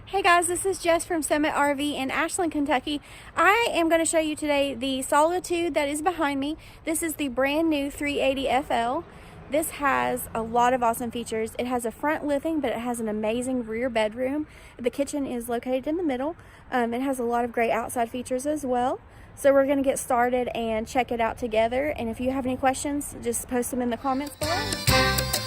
Hey guys, this is Jess from Summit RV in Ashland, Kentucky. I am going to show you today the Solitude that is behind me. This is the brand new 380 FL. This has a lot of awesome features. It has a front living, but it has an amazing rear bedroom. The kitchen is located in the middle. It has a lot of great outside features as well. So we're going to get started and check it out together. And if you have any questions, just post them in the comments below.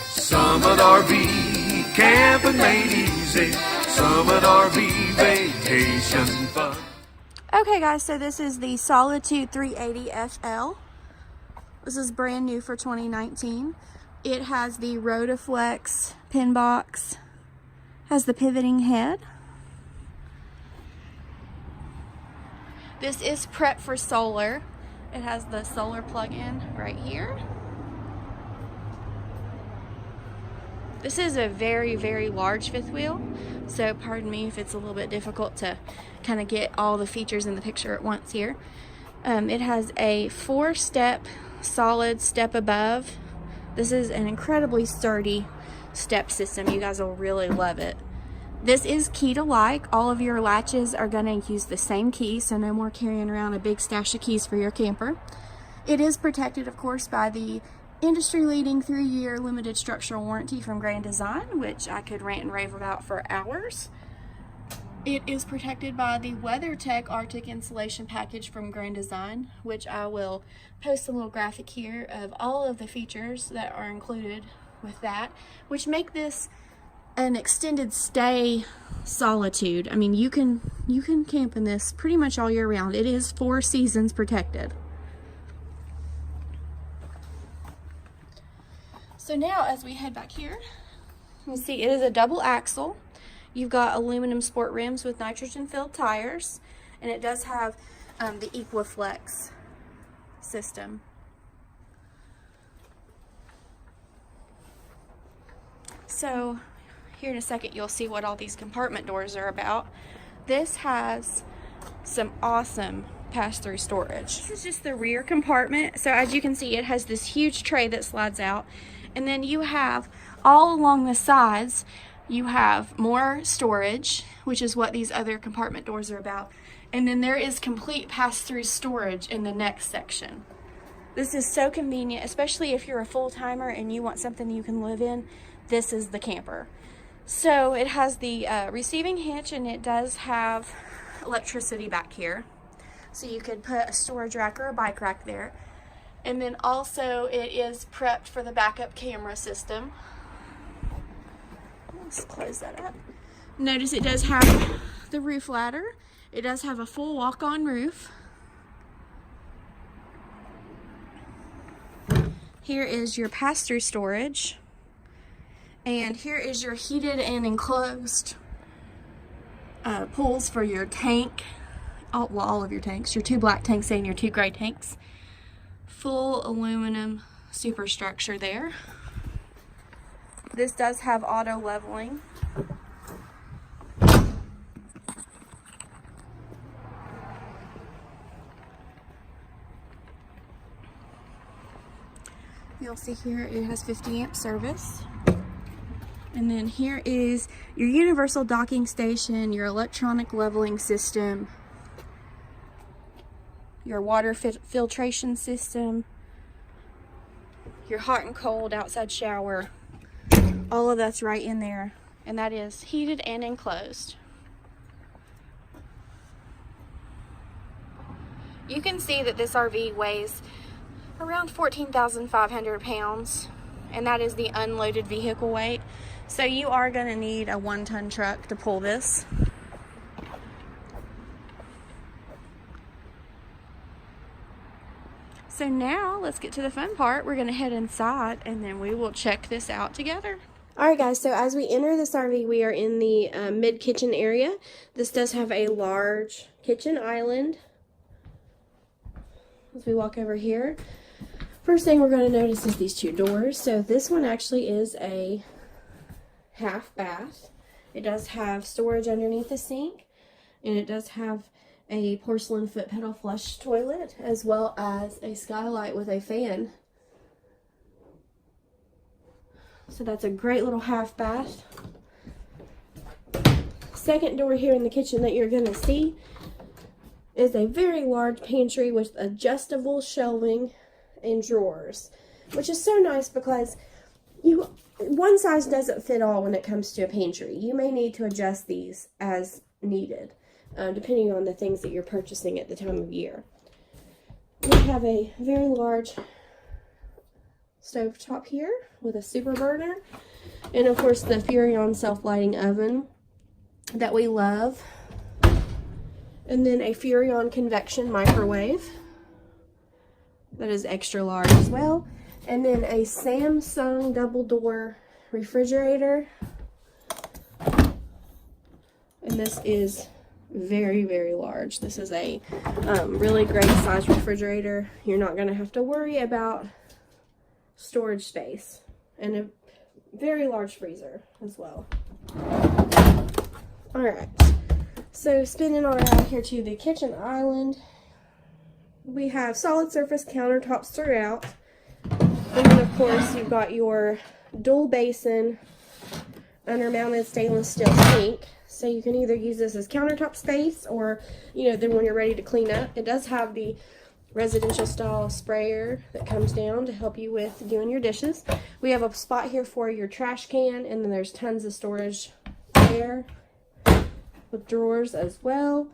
Summit RV, camping made easy. Summit RV, vacation fun. Okay guys, so this is the Solitude 380 FL. This is brand new for 2019. It has the Rotaflex pin box, has the pivoting head. This is prepped for solar. It has the solar plug-in right here. This is a very, very large fifth wheel, so pardon me if it's a little bit difficult to kind of get all the features in the picture at once here. It has a 4-step solid step above. This is an incredibly sturdy step system. You guys will really love it. This is key to like. All of your latches are going to use the same key, so no more carrying around a big stash of keys for your camper. It is protected, of course, by the industry-leading 3-year limited structural warranty from Grand Design, which I could rant and rave about for hours. It is protected by the WeatherTech Arctic insulation package from Grand Design, which I will post a little graphic here of all of the features that are included with that, which make this an extended stay Solitude. I mean, you can camp in this pretty much all year round. It is 4 seasons protected. So now as we head back here, you can see it is a double axle. You've got aluminum sport rims with nitrogen filled tires, and it does have the Equiflex system. So here in a second you'll see what all these compartment doors are about. This has some awesome pass-through storage. This is just the rear compartment. So as you can see, it has this huge tray that slides out. And then you have, all along the sides, you have more storage, which is what these other compartment doors are about. And then there is complete pass-through storage in the next section. This is so convenient, especially if you're a full-timer and you want something you can live in. This is the camper. So it has the receiving hitch, and it does have electricity back here. So you could put a storage rack or a bike rack there. And then also it is prepped for the backup camera system. Let's close that up. Notice it does have the roof ladder. It does have a full walk-on roof. Here is your pass-through storage. And here is your heated and enclosed pools for your tank. All of your tanks. Your 2 black tanks and your 2 gray tanks. Full aluminum superstructure there. This does have auto leveling. You'll see here it has 50 amp service. And then here is your universal docking station, your electronic leveling system, your water filtration system, your hot and cold outside shower. All of that's right in there, and that is heated and enclosed. You can see that this RV weighs around 14,500 pounds, and that is the unloaded vehicle weight. So you are going to need a 1-ton truck to pull this. So now let's get to the fun part. We're going to head inside and then we will check this out together. Alright guys, so as we enter this RV, we are in the mid-kitchen area. This does have a large kitchen island. As we walk over here, first thing we're going to notice is these 2 doors. So this one actually is a half bath. It does have storage underneath the sink, and it does have a porcelain foot pedal flush toilet, as well as a skylight with a fan. So that's a great little half bath. second door here in the kitchen that you're going to see is a very large pantry with adjustable shelving and drawers, which is so nice because one size doesn't fit all when it comes to a pantry. You may need to adjust these as needed, depending on the things that you're purchasing at the time of year. We have a very large stove top here with a super burner, and of course the Furrion self-lighting oven that we love, and then a Furrion convection microwave that is extra large as well, and then a Samsung double door refrigerator, and this is very, very large. This is a really great size refrigerator. You're not going to have to worry about storage space, and a very large freezer as well. Alright, so spinning on around here to the kitchen island, we have solid surface countertops throughout, and then of course you've got your dual basin under mounted stainless steel sink. So you can either use this as countertop space, or, you know, then when you're ready to clean up, it does have the residential style sprayer that comes down to help you with doing your dishes. We have a spot here for your trash can, and then there's tons of storage there with drawers as well.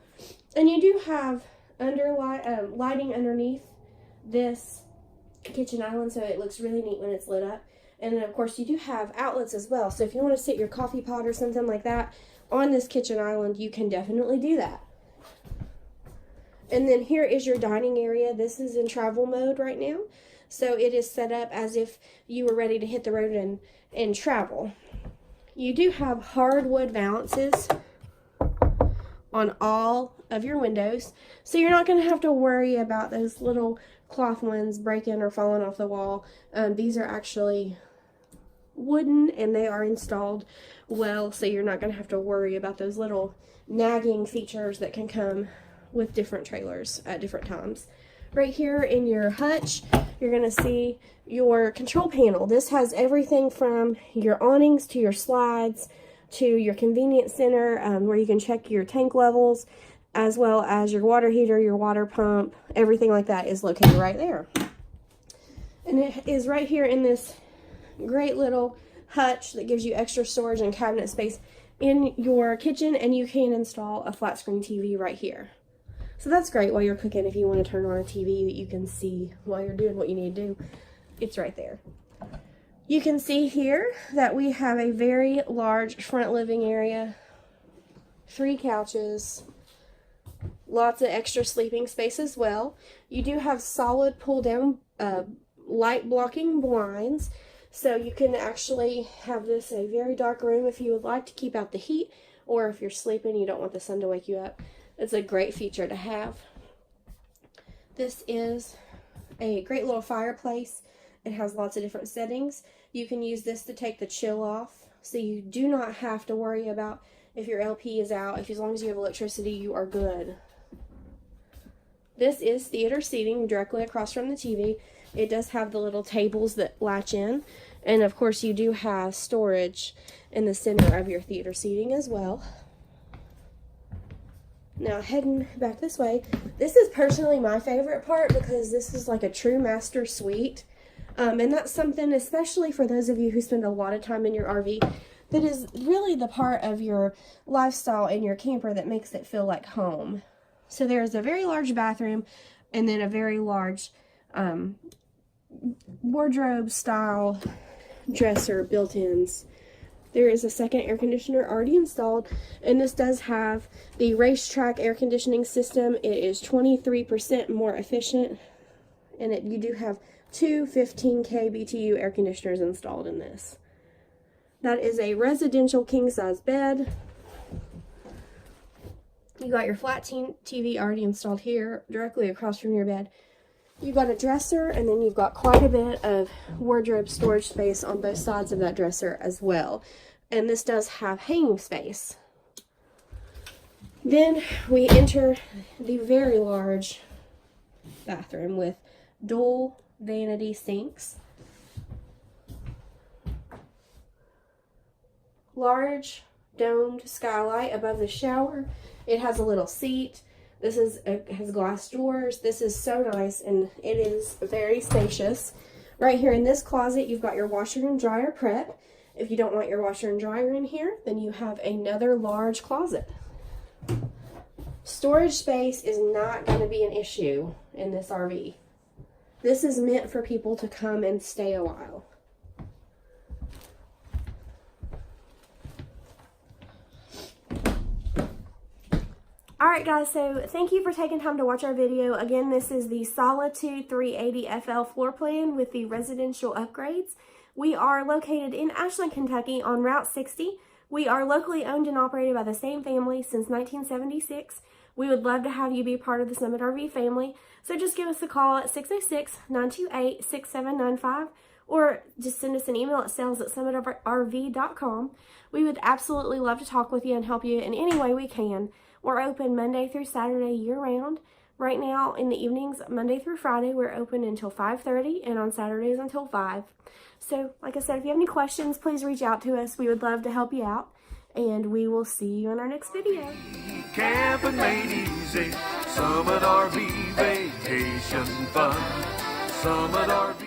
And you do have lighting underneath this kitchen island, so it looks really neat when it's lit up. And then of course you do have outlets as well, so if you want to sit your coffee pot or something like that on this kitchen island, you can definitely do that. And then here is your dining area. This is in travel mode right now, so it is set up as if you were ready to hit the road and travel. You do have hardwood valances on all of your windows, so you're not going to have to worry about those little cloth ones breaking or falling off the wall. These are actually wooden, and they are installed well, so you're not going to have to worry about those little nagging features that can come with different trailers at different times. Right here in your hutch, you're going to see your control panel. This has everything from your awnings to your slides to your convenience center, where you can check your tank levels, as well as your water heater, your water pump. Everything like that is located right there. And it is right here in this great little hutch that gives you extra storage and cabinet space in your kitchen, and you can install a flat screen TV right here. So that's great while you're cooking. If you want to turn on a TV that you can see while you're doing what you need to do, it's right there. You can see here that we have a very large front living area, 3 couches, lots of extra sleeping space as well. You do have solid pull down light blocking blinds, so you can actually have this a very dark room if you would like to keep out the heat, or if you're sleeping you don't want the sun to wake you up. It's a great feature to have. This is a great little fireplace. It has lots of different settings. You can use this to take the chill off, so you do not have to worry about if your LP is out. As long as you have electricity, you are good. This is theater seating directly across from the TV. It does have the little tables that latch in, and of course you do have storage in the center of your theater seating as well. Now heading back this way, this is personally my favorite part because this is like a true master suite. And that's something, especially for those of you who spend a lot of time in your RV, that is really the part of your lifestyle in your camper that makes it feel like home. So there's a very large bathroom, and then a very large wardrobe style dresser built-ins. There is a second air conditioner already installed, and this does have the racetrack air conditioning system. It is 23% more efficient, and you do have 2 15K BTU air conditioners installed in this. That is a residential king-size bed. You got your flat TV already installed here, directly across from your bed. You've got a dresser, and then you've got quite a bit of wardrobe storage space on both sides of that dresser as well. And this does have hanging space. Then we enter the very large bathroom with dual vanity sinks, large domed skylight above the shower. It has a little seat. This has glass doors. This is so nice, and it is very spacious. Right here in this closet, you've got your washer and dryer prep. If you don't want your washer and dryer in here, then you have another large closet. Storage space is not going to be an issue in this RV. This is meant for people to come and stay a while. Alright guys, so thank you for taking time to watch our video. Again, this is the Solitude 380 FL floor plan with the residential upgrades. We are located in Ashland, Kentucky on Route 60. We are locally owned and operated by the same family since 1976. We would love to have you be part of the Summit RV family. So just give us a call at 606-928-6795 or just send us an email at sales@summitrv.com. We would absolutely love to talk with you and help you in any way we can. We're open Monday through Saturday year-round. Right now, in the evenings, Monday through Friday, we're open until 5:30, and on Saturdays until 5. So, like I said, if you have any questions, please reach out to us. We would love to help you out, and we will see you in our next video. Camping made easy. Summit RV vacation fun. Summit RV.